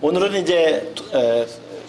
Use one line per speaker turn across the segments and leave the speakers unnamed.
오늘은 이제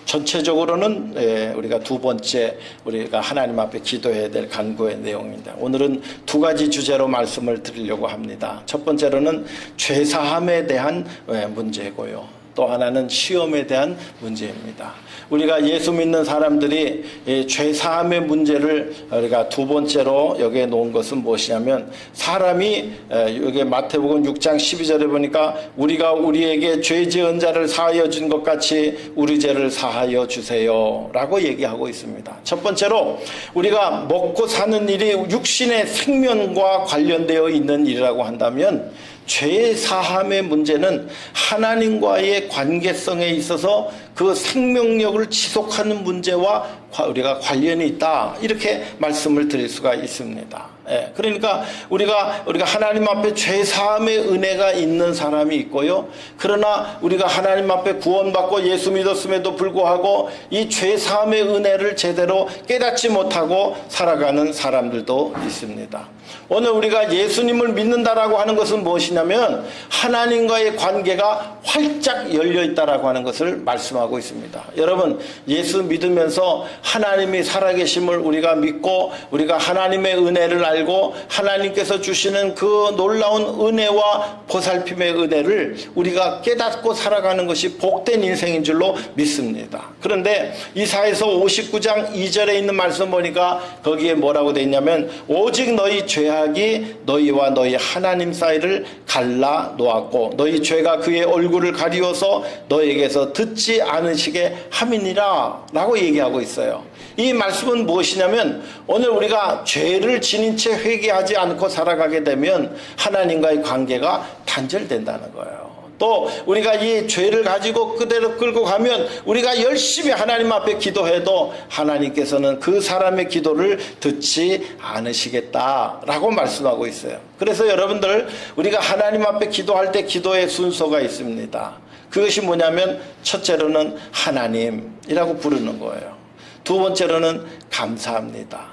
전체적으로는 우리가 두 번째 우리가 하나님 앞에 기도해야 될 간구의 내용입니다. 오늘은 두 가지 주제로 말씀을 드리려고 합니다. 첫 번째로는 죄사함에 대한 문제고요. 또 하나는 시험에 대한 문제입니다. 우리가 예수 믿는 사람들이 죄사함의 문제를 우리가 두 번째로 여기에 놓은 것은 무엇이냐면, 사람이 여기 마태복음 6장 12절에 보니까 우리가 우리에게 죄 지은 자를 사하여 준 것 같이 우리 죄를 사하여 주세요 라고 얘기하고 있습니다. 첫 번째로 우리가 먹고 사는 일이 육신의 생명과 관련되어 있는 일이라고 한다면, 죄 사함의 문제는 하나님과의 관계성에 있어서 그 생명력을 지속하는 문제와 우리가 관련이 있다, 이렇게 말씀을 드릴 수가 있습니다. 그러니까 우리가 하나님 앞에 죄 사함의 은혜가 있는 사람이 있고요. 그러나 우리가 하나님 앞에 구원받고 예수 믿었음에도 불구하고 이 죄 사함의 은혜를 제대로 깨닫지 못하고 살아가는 사람들도 있습니다. 오늘 우리가 예수님을 믿는다라고 하는 것은 무엇이냐면, 하나님과의 관계가 활짝 열려 있다라고 하는 것을 말씀하고 있습니다. 여러분, 예수 믿으면서 하나님이 살아계심을 우리가 믿고 우리가 하나님의 은혜를 알고 하나님께서 주시는 그 놀라운 은혜와 보살핌의 은혜를 우리가 깨닫고 살아가는 것이 복된 인생인 줄로 믿습니다. 그런데 이사야서 59장 2절에 있는 말씀 보니까 거기에 뭐라고 되어 있냐면, 오직 너희 죄악이 너희와 너희 하나님 사이를 갈라 놓았고 너희 죄가 그의 얼굴을 가리워서 너희에게서 듣지 않으시게 함이니라 라고 얘기하고 있어요. 이 말씀은 무엇이냐면, 오늘 우리가 죄를 지닌 채 회개하지 않고 살아가게 되면 하나님과의 관계가 단절된다는 거예요. 또 우리가 이 죄를 가지고 그대로 끌고 가면 우리가 열심히 하나님 앞에 기도해도 하나님께서는 그 사람의 기도를 듣지 않으시겠다라고 말씀하고 있어요. 그래서 여러분들, 우리가 하나님 앞에 기도할 때 기도의 순서가 있습니다. 그것이 뭐냐면, 첫째로는 하나님이라고 부르는 거예요. 두 번째로는 감사합니다.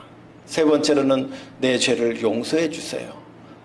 세 번째로는 내 죄를 용서해 주세요.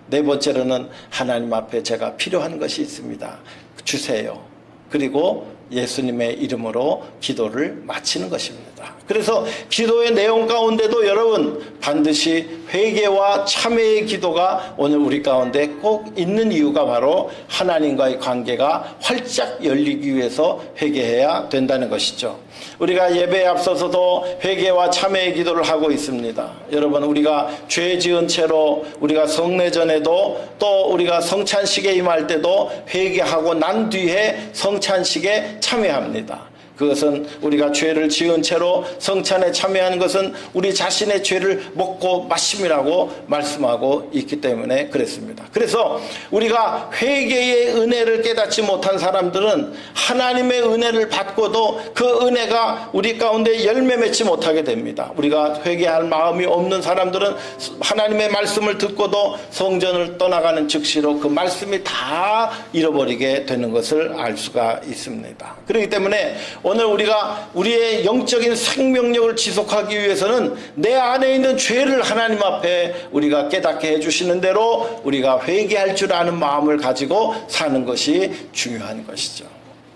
네 번째로는 하나님 앞에 제가 필요한 것이 있습니다, 주세요. 그리고 예수님의 이름으로 기도를 마치는 것입니다. 그래서 기도의 내용 가운데도 여러분, 반드시 회개와 참회의 기도가 오늘 우리 가운데 꼭 있는 이유가 바로 하나님과의 관계가 활짝 열리기 위해서 회개해야 된다는 것이죠. 우리가 예배에 앞서서도 회개와 참회의 기도를 하고 있습니다. 여러분, 우리가 죄 지은 채로 우리가 성례전에도 또 우리가 성찬식에 임할 때도 회개하고 난 뒤에 성찬식에 참여합니다. 그것은 우리가 죄를 지은 채로 성찬에 참여하는 것은 우리 자신의 죄를 먹고 마심이라고 말씀하고 있기 때문에 그랬습니다. 그래서 우리가 회개의 은혜를 깨닫지 못한 사람들은 하나님의 은혜를 받고도 그 은혜가 우리 가운데 열매 맺지 못하게 됩니다. 우리가 회개할 마음이 없는 사람들은 하나님의 말씀을 듣고도 성전을 떠나가는 즉시로 그 말씀이 다 잃어버리게 되는 것을 알 수가 있습니다. 그렇기 때문에 오늘 우리가 우리의 영적인 생명력을 지속하기 위해서는 내 안에 있는 죄를 하나님 앞에 우리가 깨닫게 해주시는 대로 우리가 회개할 줄 아는 마음을 가지고 사는 것이 중요한 것이죠.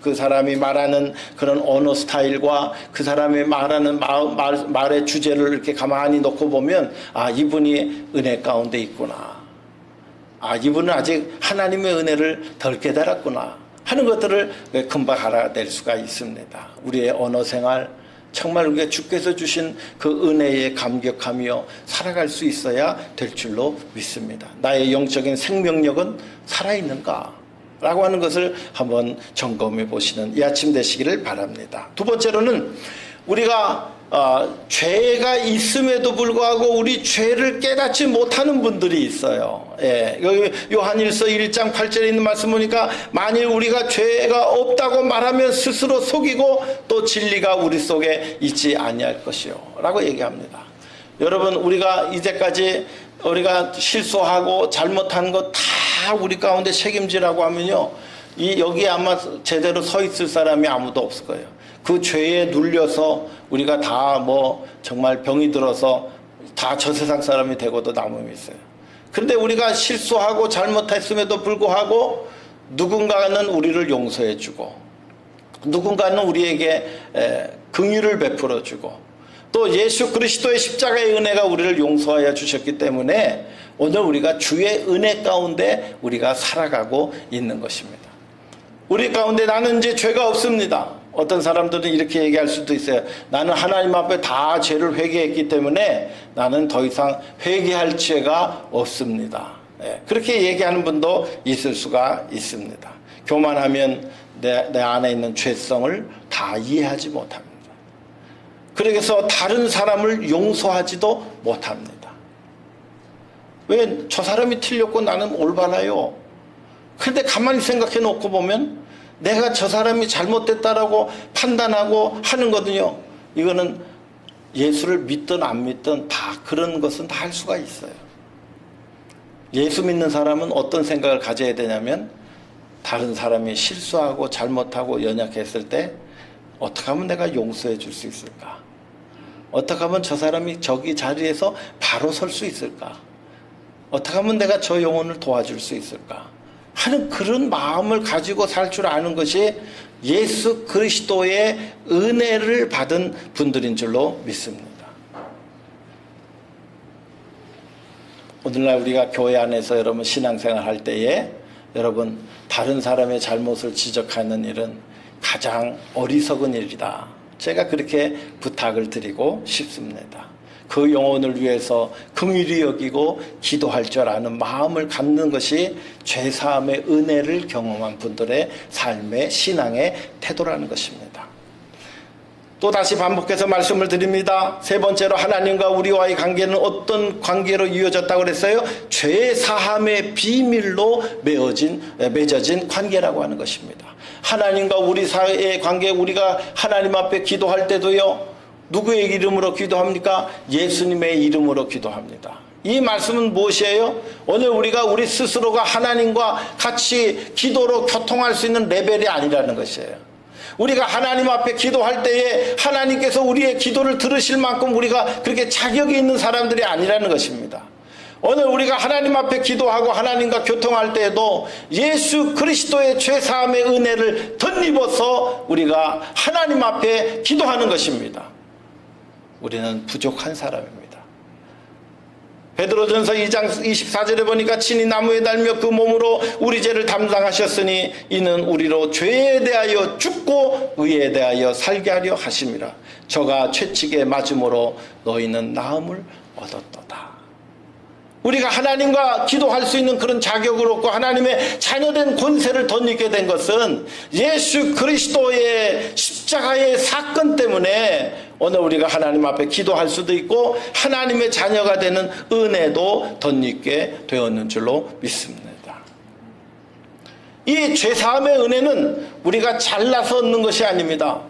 그 사람이 말하는 그런 언어 스타일과 그 사람이 말하는 말의 주제를 이렇게 가만히 놓고 보면, 아, 이분이 은혜 가운데 있구나, 아, 이분은 아직 하나님의 은혜를 덜 깨달았구나 하는 것들을 금방 알아낼 수가 있습니다. 우리의 언어 생활, 정말 우리가 주께서 주신 그 은혜에 감격하며 살아갈 수 있어야 될 줄로 믿습니다. 나의 영적인 생명력은 살아있는가? 라고 하는 것을 한번 점검해 보시는 이 아침 되시기를 바랍니다. 두 번째로는 우리가 죄가 있음에도 불구하고 우리 죄를 깨닫지 못하는 분들이 있어요. 여기 요한일서 1장 8절에 있는 말씀 보니까, 만일 우리가 죄가 없다고 말하면 스스로 속이고 또 진리가 우리 속에 있지 아니할 것이요 라고 얘기합니다. 여러분, 우리가 이제까지 우리가 실수하고 잘못한 거 다 우리 가운데 책임지라고 하면요, 여기에 아마 제대로 서 있을 사람이 아무도 없을 거예요. 그 죄에 눌려서 우리가 다 정말 병이 들어서 다 저 세상 사람이 되고도 남음이 있어요. 그런데 우리가 실수하고 잘못했음에도 불구하고 누군가는 우리를 용서해주고 누군가는 우리에게 긍휼을 베풀어주고 또 예수 그리스도의 십자가의 은혜가 우리를 용서하여 주셨기 때문에 오늘 우리가 주의 은혜 가운데 우리가 살아가고 있는 것입니다. 우리 가운데 나는 이제 죄가 없습니다. 어떤 사람들은 이렇게 얘기할 수도 있어요. 나는 하나님 앞에 다 죄를 회개했기 때문에 나는 더 이상 회개할 죄가 없습니다. 그렇게 얘기하는 분도 있을 수가 있습니다. 교만하면 내 안에 있는 죄성을 다 이해하지 못합니다. 그래서 다른 사람을 용서하지도 못합니다. 왜 저 사람이 틀렸고 나는 올바라요? 그런데 가만히 생각해 놓고 보면 내가 저 사람이 잘못됐다라고 판단하고 하는 거든요. 이거는 예수를 믿든 안 믿든 다 그런 것은 다 할 수가 있어요. 예수 믿는 사람은 어떤 생각을 가져야 되냐면 다른 사람이 실수하고 잘못하고 연약했을 때 어떻게 하면 내가 용서해 줄 수 있을까? 어떻게 하면 저 사람이 저기 자리에서 바로 설 수 있을까? 어떻게 하면 내가 저 영혼을 도와줄 수 있을까? 하는 그런 마음을 가지고 살 줄 아는 것이 예수 그리스도의 은혜를 받은 분들인 줄로 믿습니다. 오늘날 우리가 교회 안에서 여러분 신앙생활 할 때에 여러분 다른 사람의 잘못을 지적하는 일은 가장 어리석은 일이다. 제가 그렇게 부탁을 드리고 싶습니다. 그 영혼을 위해서 긍휼히 여기고 기도할 줄 아는 마음을 갖는 것이 죄사함의 은혜를 경험한 분들의 삶의 신앙의 태도라는 것입니다. 또 다시 반복해서 말씀을 드립니다. 세 번째로 하나님과 우리와의 관계는 어떤 관계로 이어졌다고 그랬어요? 죄사함의 비밀로 맺어진 관계라고 하는 것입니다. 하나님과 우리 사이의 관계, 우리가 하나님 앞에 기도할 때도요, 누구의 이름으로 기도합니까? 예수님의 이름으로 기도합니다. 이 말씀은 무엇이에요? 오늘 우리가 우리 스스로가 하나님과 같이 기도로 교통할 수 있는 레벨이 아니라는 것이에요. 우리가 하나님 앞에 기도할 때에 하나님께서 우리의 기도를 들으실 만큼 우리가 그렇게 자격이 있는 사람들이 아니라는 것입니다. 오늘 우리가 하나님 앞에 기도하고 하나님과 교통할 때에도 예수 그리스도의 죄사함의 은혜를 덧입어서 우리가 하나님 앞에 기도하는 것입니다. 우리는 부족한 사람입니다. 베드로전서 2장 24절에 보니까 친히 나무에 달며 그 몸으로 우리 죄를 담당하셨으니 이는 우리로 죄에 대하여 죽고 의에 대하여 살게 하려 하심이라. 저가 채찍에 맞음으로 너희는 나음을 얻었도다. 우리가 하나님과 기도할 수 있는 그런 자격을 얻고 하나님의 자녀된 권세를 덧입게 된 것은 예수 그리스도의 십자가의 사건 때문에 오늘 우리가 하나님 앞에 기도할 수도 있고 하나님의 자녀가 되는 은혜도 덧입게 되었는 줄로 믿습니다. 이 죄사함의 은혜는 우리가 잘나서 얻는 것이 아닙니다.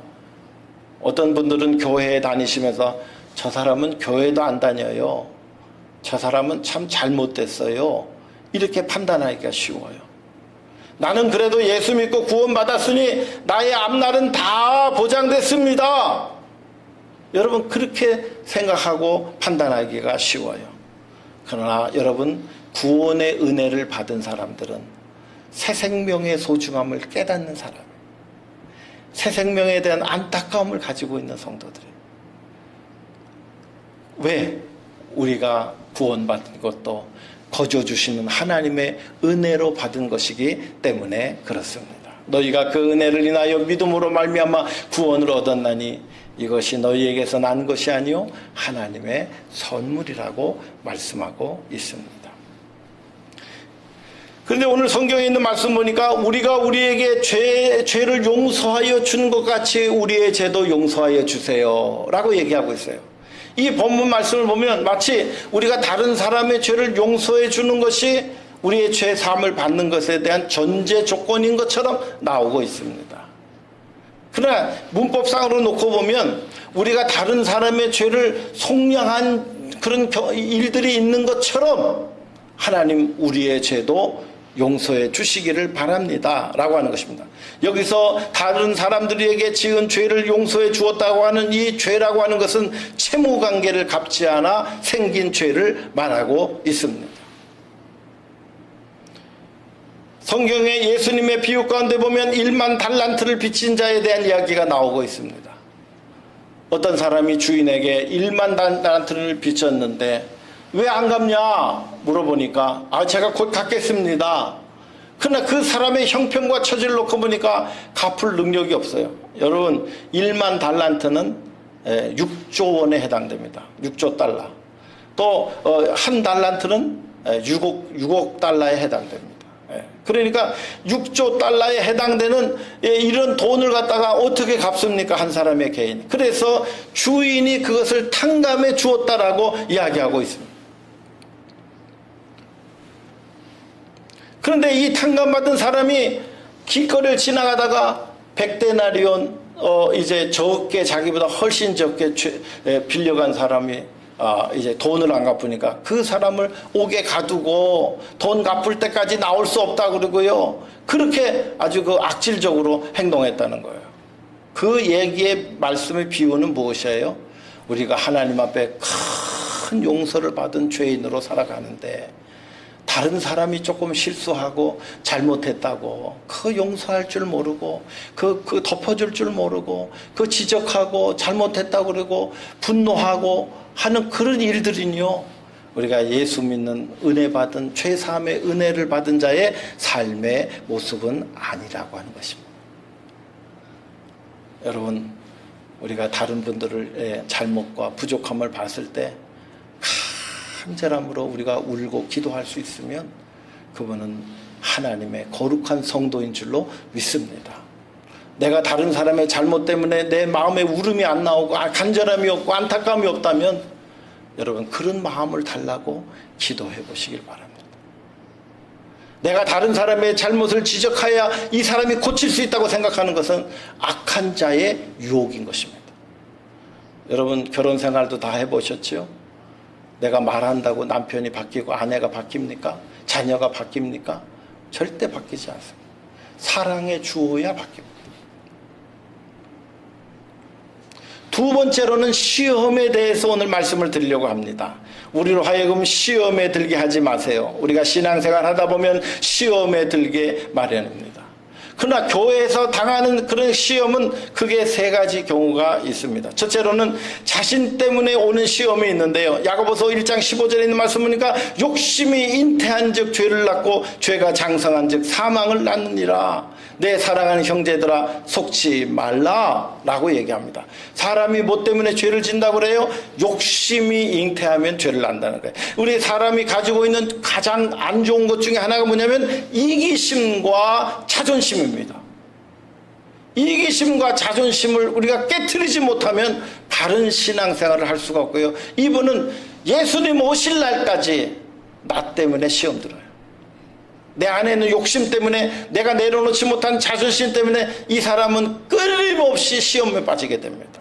어떤 분들은 교회에 다니시면서 저 사람은 교회도 안 다녀요. 저 사람은 참 잘못됐어요. 이렇게 판단하기가 쉬워요. 나는 그래도 예수 믿고 구원받았으니 나의 앞날은 다 보장됐습니다. 여러분 그렇게 생각하고 판단하기가 쉬워요. 그러나 여러분 구원의 은혜를 받은 사람들은 새 생명의 소중함을 깨닫는 사람이에요. 새 생명에 대한 안타까움을 가지고 있는 성도들이에요. 왜? 우리가 구원받은 것도 거저주시는 하나님의 은혜로 받은 것이기 때문에 그렇습니다. 너희가 그 은혜를 인하여 믿음으로 말미암아 구원을 얻었나니 이것이 너희에게서 난 것이 아니요 하나님의 선물이라고 말씀하고 있습니다. 그런데 오늘 성경에 있는 말씀 보니까 우리가 우리에게 죄를 용서하여 주는 것 같이 우리의 죄도 용서하여 주세요 라고 얘기하고 있어요. 이 본문 말씀을 보면 마치 우리가 다른 사람의 죄를 용서해 주는 것이 우리의 죄 사함을 받는 것에 대한 전제 조건인 것처럼 나오고 있습니다. 그러나 문법상으로 놓고 보면 우리가 다른 사람의 죄를 속량한 그런 일들이 있는 것처럼 하나님 우리의 죄도 용서해 주시기를 바랍니다 라고 하는 것입니다. 여기서 다른 사람들에게 지은 죄를 용서해 주었다고 하는 이 죄라고 하는 것은 채무관계를 갚지 않아 생긴 죄를 말하고 있습니다. 성경에 예수님의 비유 가운데 보면 1만 달란트를 빚진 자에 대한 이야기가 나오고 있습니다. 어떤 사람이 주인에게 1만 달란트를 빚졌는데 왜 안 갚냐 물어보니까 제가 곧 갚겠습니다. 그러나 그 사람의 형편과 처지를 놓고 보니까 갚을 능력이 없어요. 여러분 1만 달란트는 6조 원에 해당됩니다. 6조 달러. 또 한 달란트는 6억 달러에 해당됩니다. 그러니까 6조 달러에 해당되는 이런 돈을 갖다가 어떻게 갚습니까? 한 사람의 개인. 그래서 주인이 그것을 탕감해 주었다라고 이야기하고 있습니다. 그런데 이 탕감받은 사람이 길거리를 지나가다가 100데나리온 이제 적게 자기보다 훨씬 적게 빌려간 사람이 이제 돈을 안 갚으니까 그 사람을 옥에 가두고 돈 갚을 때까지 나올 수 없다 그러고요. 그렇게 아주 그 악질적으로 행동했다는 거예요. 그 얘기의 말씀의 비유는 무엇이에요? 우리가 하나님 앞에 큰 용서를 받은 죄인으로 살아가는데 다른 사람이 조금 실수하고 잘못했다고 그 용서할 줄 모르고 그 덮어줄 줄 모르고 그 지적하고 잘못했다고 그러고 분노하고 하는 그런 일들은요, 우리가 예수 믿는 은혜 받은 죄사함의 은혜를 받은 자의 삶의 모습은 아니라고 하는 것입니다. 여러분, 우리가 다른 분들의 잘못과 부족함을 봤을 때 간절함으로 우리가 울고 기도할 수 있으면 그분은 하나님의 거룩한 성도인 줄로 믿습니다. 내가 다른 사람의 잘못 때문에 내 마음에 울음이 안 나오고 간절함이 없고 안타까움이 없다면 여러분 그런 마음을 달라고 기도해 보시길 바랍니다. 내가 다른 사람의 잘못을 지적하여 이 사람이 고칠 수 있다고 생각하는 것은 악한 자의 유혹인 것입니다. 여러분 결혼 생활도 다 해보셨죠? 내가 말한다고 남편이 바뀌고 아내가 바뀝니까? 자녀가 바뀝니까? 절대 바뀌지 않습니다. 사랑의 주어야 바뀝니다. 두 번째로는 시험에 대해서 오늘 말씀을 드리려고 합니다. 우리로 하여금 시험에 들게 하지 마세요. 우리가 신앙생활 하다 보면 시험에 들게 마련입니다. 그러나 교회에서 당하는 그런 시험은 크게 세 가지 경우가 있습니다. 첫째로는 자신 때문에 오는 시험이 있는데요. 야고보서 1장 15절에 있는 말씀 보니까 욕심이 잉태한 즉 죄를 낳고 죄가 장성한 즉 사망을 낳느니라. 내 사랑하는 형제들아 속지 말라라고 얘기합니다. 사람이 뭐 때문에 죄를 짓는다고 그래요? 욕심이 잉태하면 죄를 낳는다는 거예요. 우리 사람이 가지고 있는 가장 안 좋은 것 중에 하나가 뭐냐면 이기심과 자존심입니다. 이기심과 자존심을 우리가 깨트리지 못하면 바른 신앙생활을 할 수가 없고요. 이분은 예수님 오실 날까지 나 때문에 시험 들어요. 내 안에 있는 욕심 때문에 내가 내려놓지 못한 자존심 때문에 이 사람은 끊임없이 시험에 빠지게 됩니다.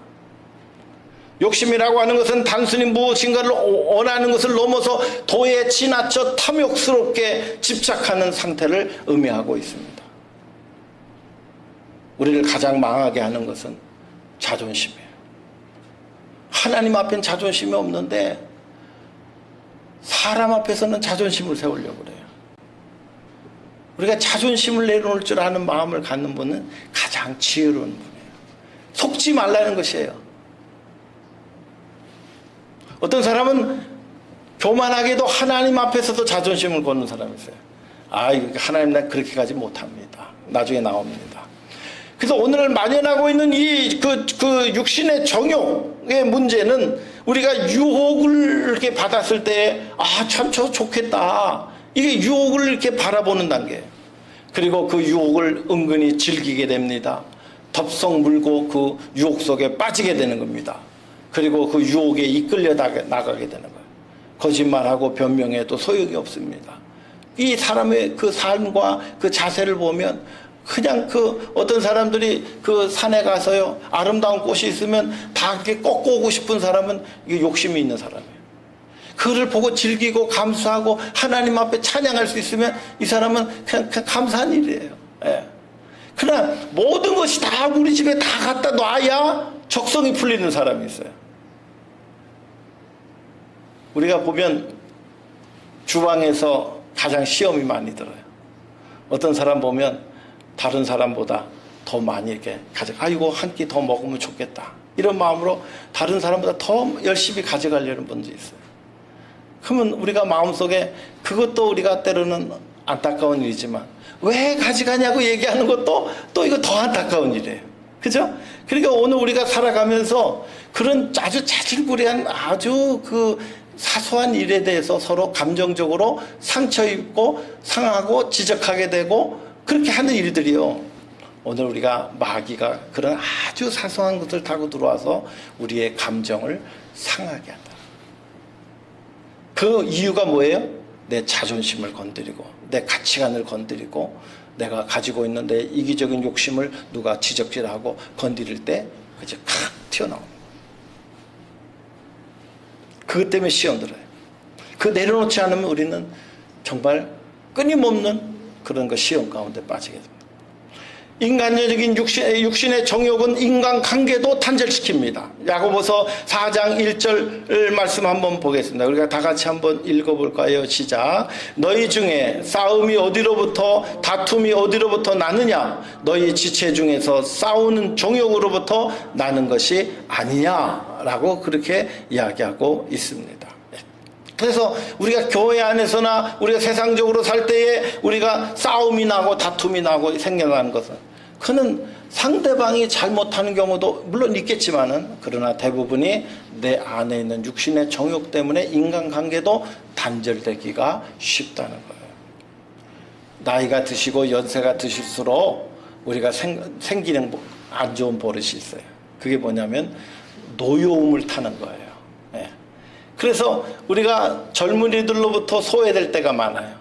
욕심이라고 하는 것은 단순히 무엇인가를 원하는 것을 넘어서 도에 지나쳐 탐욕스럽게 집착하는 상태를 의미하고 있습니다. 우리를 가장 망하게 하는 것은 자존심이에요. 하나님 앞엔 자존심이 없는데 사람 앞에서는 자존심을 세우려고 그래요. 우리가 자존심을 내려놓을 줄 아는 마음을 갖는 분은 가장 지혜로운 분이에요. 속지 말라는 것이에요. 어떤 사람은 교만하게도 하나님 앞에서도 자존심을 거는 사람이 있어요. 하나님 난 그렇게 가지 못합니다. 나중에 나옵니다. 그래서 오늘 만연하고 있는 이 육신의 정욕의 문제는 우리가 유혹을 이렇게 받았을 때 참 저 좋겠다. 이게 유혹을 이렇게 바라보는 단계. 그리고 그 유혹을 은근히 즐기게 됩니다. 덥석 물고 그 유혹 속에 빠지게 되는 겁니다. 그리고 그 유혹에 이끌려 나가게 되는 거예요. 거짓말하고 변명해도 소용이 없습니다. 이 사람의 그 삶과 그 자세를 보면 그냥 어떤 사람들이 그 산에 가서요 아름다운 꽃이 있으면 다 이렇게 꺾고 오고 싶은 사람은 이게 욕심이 있는 사람이에요. 그를 보고 즐기고 감사하고 하나님 앞에 찬양할 수 있으면 이 사람은 그냥 감사한 일이에요. 예. 그러나 모든 것이 다 우리 집에 다 갖다 놔야 적성이 풀리는 사람이 있어요. 우리가 보면 주방에서 가장 시험이 많이 들어요. 어떤 사람 보면 다른 사람보다 더 많이 이렇게 아이고 한 끼 더 먹으면 좋겠다, 이런 마음으로 다른 사람보다 더 열심히 가져가려는 분도 있어요. 그러면 우리가 마음속에 그것도 우리가 때로는 안타까운 일이지만 왜 가져가냐고 얘기하는 것도 또 이거 더 안타까운 일이에요. 그죠? 그러니까 오늘 우리가 살아가면서 그런 아주 자질구레한 아주 그 사소한 일에 대해서 서로 감정적으로 상처 입고 상하고 지적하게 되고 그렇게 하는 일들이요, 오늘 우리가 마귀가 그런 아주 사소한 것을 타고 들어와서 우리의 감정을 상하게 한다. 그 이유가 뭐예요? 내 자존심을 건드리고 내 가치관을 건드리고 내가 가지고 있는 내 이기적인 욕심을 누가 지적질하고 건드릴 때 그저 칵 튀어나옵니다. 그것 때문에 시험 들어요. 그 내려놓지 않으면 우리는 정말 끊임없는 그런 거 시험 가운데 빠지게 됩니다. 인간적인 육신의 정욕은 인간관계도 단절시킵니다. 야고보서 4장 1절 말씀 한번 보겠습니다. 우리가 다 같이 한번 읽어볼까요? 시작. 너희 중에 싸움이 어디로부터 다툼이 어디로부터 나느냐? 너희 지체 중에서 싸우는 정욕으로부터 나는 것이 아니냐라고 그렇게 이야기하고 있습니다. 그래서 우리가 교회 안에서나 우리가 세상적으로 살 때에 우리가 싸움이 나고 다툼이 나고 생겨나는 것은 그는 상대방이 잘못하는 경우도 물론 있겠지만은 그러나 대부분이 내 안에 있는 육신의 정욕 때문에 인간관계도 단절되기가 쉽다는 거예요. 나이가 드시고 연세가 드실수록 우리가 생기는 안 좋은 버릇이 있어요. 그게 뭐냐면 노여움을 타는 거예요. 예. 그래서 우리가 젊은이들로부터 소외될 때가 많아요.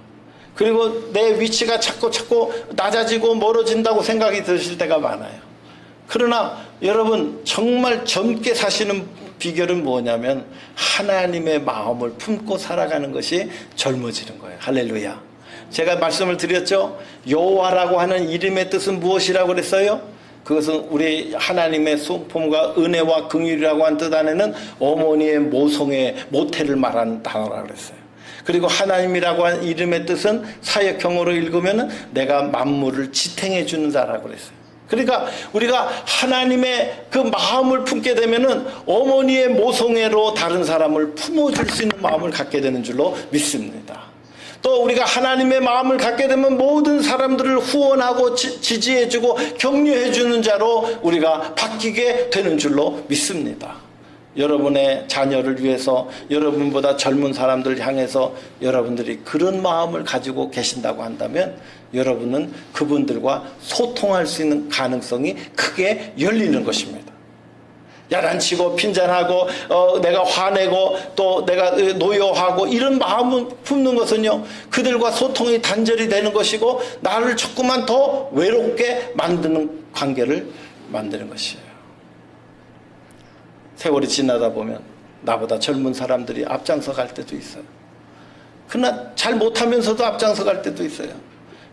그리고 내 위치가 자꾸 낮아지고 멀어진다고 생각이 드실 때가 많아요. 그러나 여러분 정말 젊게 사시는 비결은 뭐냐면 하나님의 마음을 품고 살아가는 것이 젊어지는 거예요. 할렐루야. 제가 말씀을 드렸죠. 여호와라고 하는 이름의 뜻은 무엇이라고 그랬어요? 그것은 우리 하나님의 성품과 은혜와 긍휼이라고 한 뜻 안에는 어머니의 모성의 모태를 말하는 단어라고 그랬어요. 그리고 하나님이라고 한 이름의 뜻은 사역형으로 읽으면 내가 만물을 지탱해 주는 자라고 그랬어요. 그러니까 우리가 하나님의 그 마음을 품게 되면은 어머니의 모성애로 다른 사람을 품어줄 수 있는 마음을 갖게 되는 줄로 믿습니다. 또 우리가 하나님의 마음을 갖게 되면 모든 사람들을 후원하고 지지해주고 격려해주는 자로 우리가 바뀌게 되는 줄로 믿습니다. 여러분의 자녀를 위해서 여러분보다 젊은 사람들을 향해서 여러분들이 그런 마음을 가지고 계신다고 한다면 여러분은 그분들과 소통할 수 있는 가능성이 크게 열리는 것입니다. 야단치고 핀잔하고 내가 화내고 또 내가 노여하고 이런 마음을 품는 것은요, 그들과 소통이 단절이 되는 것이고 나를 조금만 더 외롭게 만드는 관계를 만드는 것이에요. 세월이 지나다 보면 나보다 젊은 사람들이 앞장서 갈 때도 있어요. 그러나 잘 못하면서도 앞장서 갈 때도 있어요.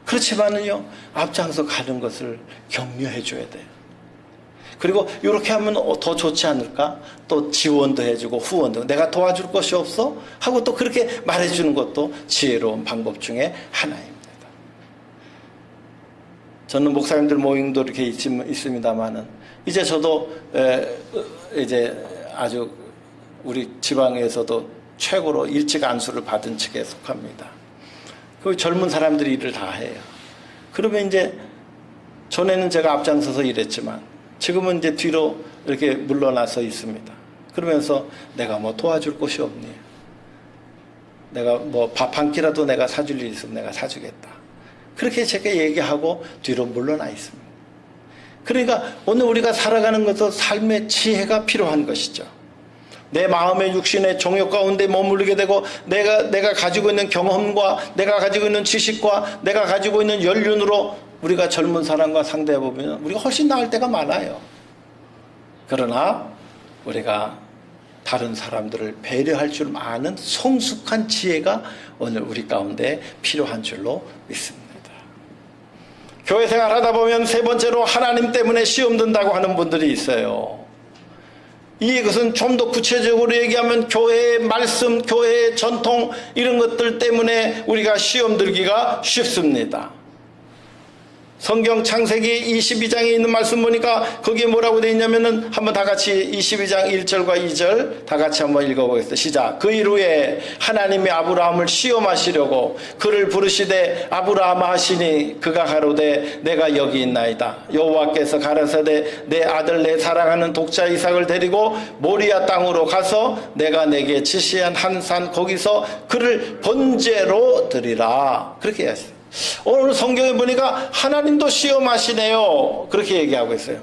그렇지만은요, 앞장서 가는 것을 격려해 줘야 돼요. 그리고 이렇게 하면 더 좋지 않을까? 또 지원도 해주고 후원도, 내가 도와줄 것이 없어? 하고 또 그렇게 말해주는 것도 지혜로운 방법 중에 하나입니다. 저는 목사님들 모임도 이렇게 있습니다만은 이제 저도 이제 아주 우리 지방에서도 최고로 일찍 안수를 받은 측에 속합니다. 그 젊은 사람들이 일을 다 해요. 그러면 이제 전에는 제가 앞장서서 일했지만 지금은 이제 뒤로 이렇게 물러나서 있습니다. 그러면서 내가 뭐 도와줄 곳이 없니? 내가 뭐 밥 한 끼라도 내가 사줄 일 있으면 내가 사주겠다. 그렇게 제가 얘기하고 뒤로 물러나 있습니다. 그러니까 오늘 우리가 살아가는 것도 삶의 지혜가 필요한 것이죠. 내 마음의 육신의 정욕 가운데 머무르게 되고 내가 가지고 있는 경험과 내가 가지고 있는 지식과 내가 가지고 있는 연륜으로 우리가 젊은 사람과 상대해 보면 우리가 훨씬 나을 때가 많아요. 그러나 우리가 다른 사람들을 배려할 줄 아는 성숙한 지혜가 오늘 우리 가운데 필요한 줄로 믿습니다. 교회 생활하다 보면 세 번째로 하나님 때문에 시험 든다고 하는 분들이 있어요. 이것은 좀 더 구체적으로 얘기하면 교회의 말씀, 교회의 전통 이런 것들 때문에 우리가 시험 들기가 쉽습니다. 성경 창세기 22장에 있는 말씀 보니까 거기에 뭐라고 되어 있냐면은 한번 다 같이 22장 1절과 2절 다 같이 한번 읽어보겠습니다. 시작. 그 이후에 하나님이 아브라함을 시험하시려고 그를 부르시되 아브라함아 하시니 그가 가로되 내가 여기 있나이다. 여호와께서 가라사대 내 아들 내 사랑하는 독자 이삭을 데리고 모리아 땅으로 가서 내가 내게 지시한 한 산 거기서 그를 번제로 드리라. 그렇게 하셨어요. 오늘 성경에 보니까 하나님도 시험하시네요. 그렇게 얘기하고 있어요.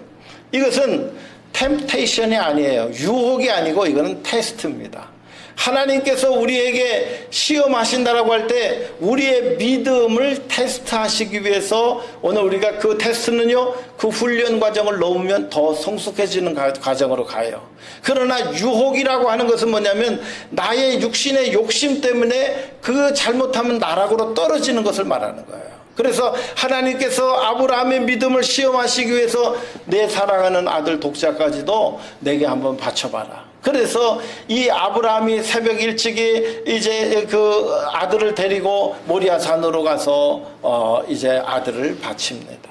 이것은 템테이션이 아니에요. 유혹이 아니고 이거는 테스트입니다. 하나님께서 우리에게 시험하신다라고 할 때 우리의 믿음을 테스트하시기 위해서 오늘 우리가 그 테스트는요, 그 훈련 과정을 넘으면 더 성숙해지는 과정으로 가요. 그러나 유혹이라고 하는 것은 뭐냐면 나의 육신의 욕심 때문에 그 잘못하면 나락으로 떨어지는 것을 말하는 거예요. 그래서 하나님께서 아브라함의 믿음을 시험하시기 위해서 내 사랑하는 아들 독자까지도 내게 한번 바쳐봐라. 그래서 이 아브라함이 새벽 일찍이 이제 그 아들을 데리고 모리아 산으로 가서 이제 아들을 바칩니다.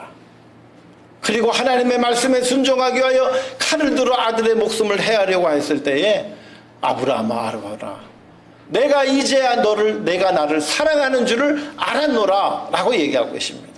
그리고 하나님의 말씀에 순종하기 위하여 칼을 들어 아들의 목숨을 해하려고 했을 때에 아브라함아 알아봐라. 내가 이제야 내가 나를 사랑하는 줄을 알았노라 라고 얘기하고 계십니다.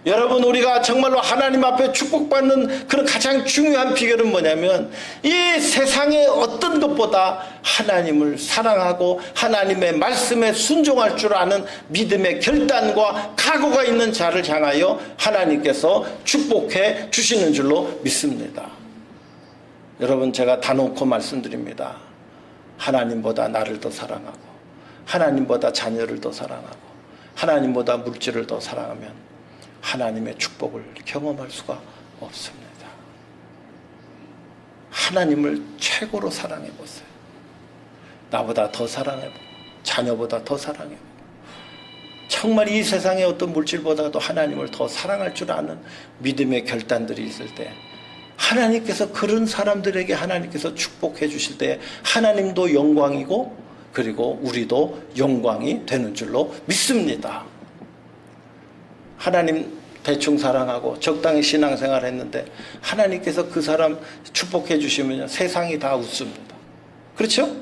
여러분, 우리가 정말로 하나님 앞에 축복받는 그런 가장 중요한 비결은 뭐냐면 이 세상의 어떤 것보다 하나님을 사랑하고 하나님의 말씀에 순종할 줄 아는 믿음의 결단과 각오가 있는 자를 향하여 하나님께서 축복해 주시는 줄로 믿습니다. 여러분, 제가 다 놓고 말씀드립니다. 하나님보다 나를 더 사랑하고 하나님보다 자녀를 더 사랑하고 하나님보다 물질을 더 사랑하면 하나님의 축복을 경험할 수가 없습니다. 하나님을 최고로 사랑해 보세요. 나보다 더 사랑해 보고 자녀보다 더 사랑해 보고 정말 이 세상의 어떤 물질보다도 하나님을 더 사랑할 줄 아는 믿음의 결단들이 있을 때 하나님께서 그런 사람들에게 하나님께서 축복해 주실 때 하나님도 영광이고 그리고 우리도 영광이 되는 줄로 믿습니다. 하나님 대충 사랑하고 적당히 신앙생활 했는데 하나님께서 그 사람 축복해 주시면 세상이 다 웃습니다. 그렇죠?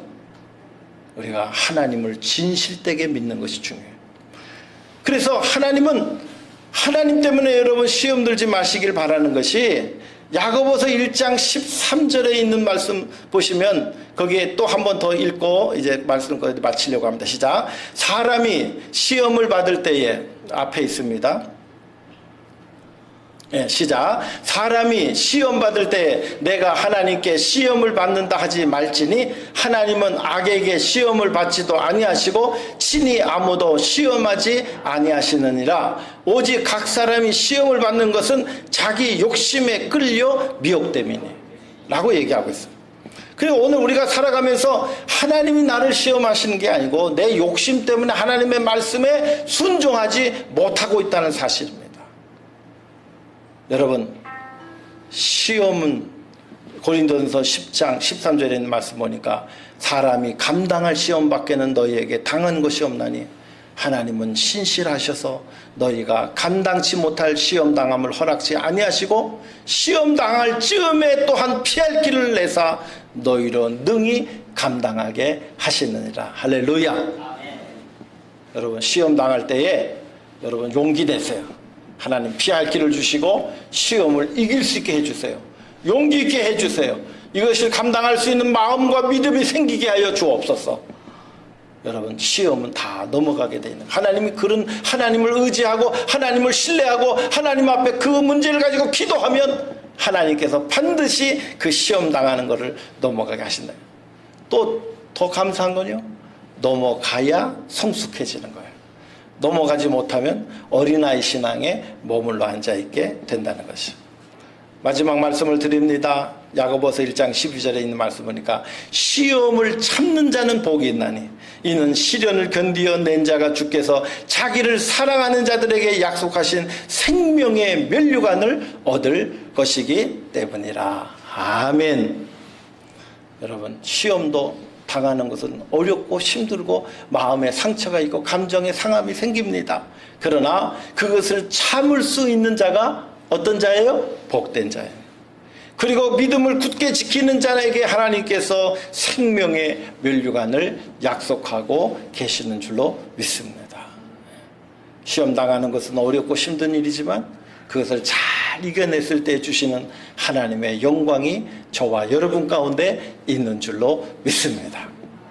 우리가 하나님을 진실되게 믿는 것이 중요해요. 그래서 하나님은 하나님 때문에 여러분 시험 들지 마시길 바라는 것이 야고보서 1장 13절에 있는 말씀 보시면 거기에 또 한 번 더 읽고 이제 말씀 마치려고 합니다. 시작. 사람이 시험을 받을 때에 앞에 있습니다. 예, 시작. 사람이 시험 받을 때 내가 하나님께 시험을 받는다 하지 말지니 하나님은 악에게 시험을 받지도 아니하시고 친히 아무도 시험하지 아니하시느니라. 오직 각 사람이 시험을 받는 것은 자기 욕심에 끌려 미혹됨이니 라고 얘기하고 있어요. 그리고 오늘 우리가 살아가면서 하나님이 나를 시험하시는 게 아니고 내 욕심 때문에 하나님의 말씀에 순종하지 못하고 있다는 사실입니다. 여러분, 시험은 고린도전서 10장 13절에 있는 말씀 보니까 사람이 감당할 시험밖에는 너희에게 당한 것이 없나니 하나님은 신실하셔서 너희가 감당치 못할 시험당함을 허락지 아니하시고 시험당할 즈음에 또한 피할 길을 내사 너희로 능히 감당하게 하시느니라. 할렐루야. 아멘. 여러분, 시험당할 때에 여러분 용기 내세요. 하나님 피할 길을 주시고 시험을 이길 수 있게 해주세요. 용기 있게 해주세요. 이것을 감당할 수 있는 마음과 믿음이 생기게 하여 주옵소서. 여러분, 시험은 다 넘어가게 되는 하나님이 그런 하나님을 의지하고 하나님을 신뢰하고 하나님 앞에 그 문제를 가지고 기도하면 하나님께서 반드시 그 시험 당하는 것을 넘어가게 하신다. 또 더 감사한 건요, 넘어가야 성숙해지는 거예요. 넘어가지 못하면 어린아이 신앙에 머물러 앉아있게 된다는 것이죠. 마지막 말씀을 드립니다. 야고보서 1장 12절에 있는 말씀 보니까 시험을 참는 자는 복이 있나니 이는 시련을 견디어 낸 자가 주께서 자기를 사랑하는 자들에게 약속하신 생명의 면류관을 얻을 것이기 때문이라. 아멘. 여러분, 시험도 당하는 것은 어렵고 힘들고 마음에 상처가 있고 감정의 상함이 생깁니다. 그러나 그것을 참을 수 있는 자가 어떤 자예요? 복된 자예요. 그리고 믿음을 굳게 지키는 자에게 하나님께서 생명의 면류관을 약속하고 계시는 줄로 믿습니다. 시험 당하는 것은 어렵고 힘든 일이지만 그것을 잘 이겨냈을 때 주시는 하나님의 영광이 저와 여러분 가운데 있는 줄로 믿습니다.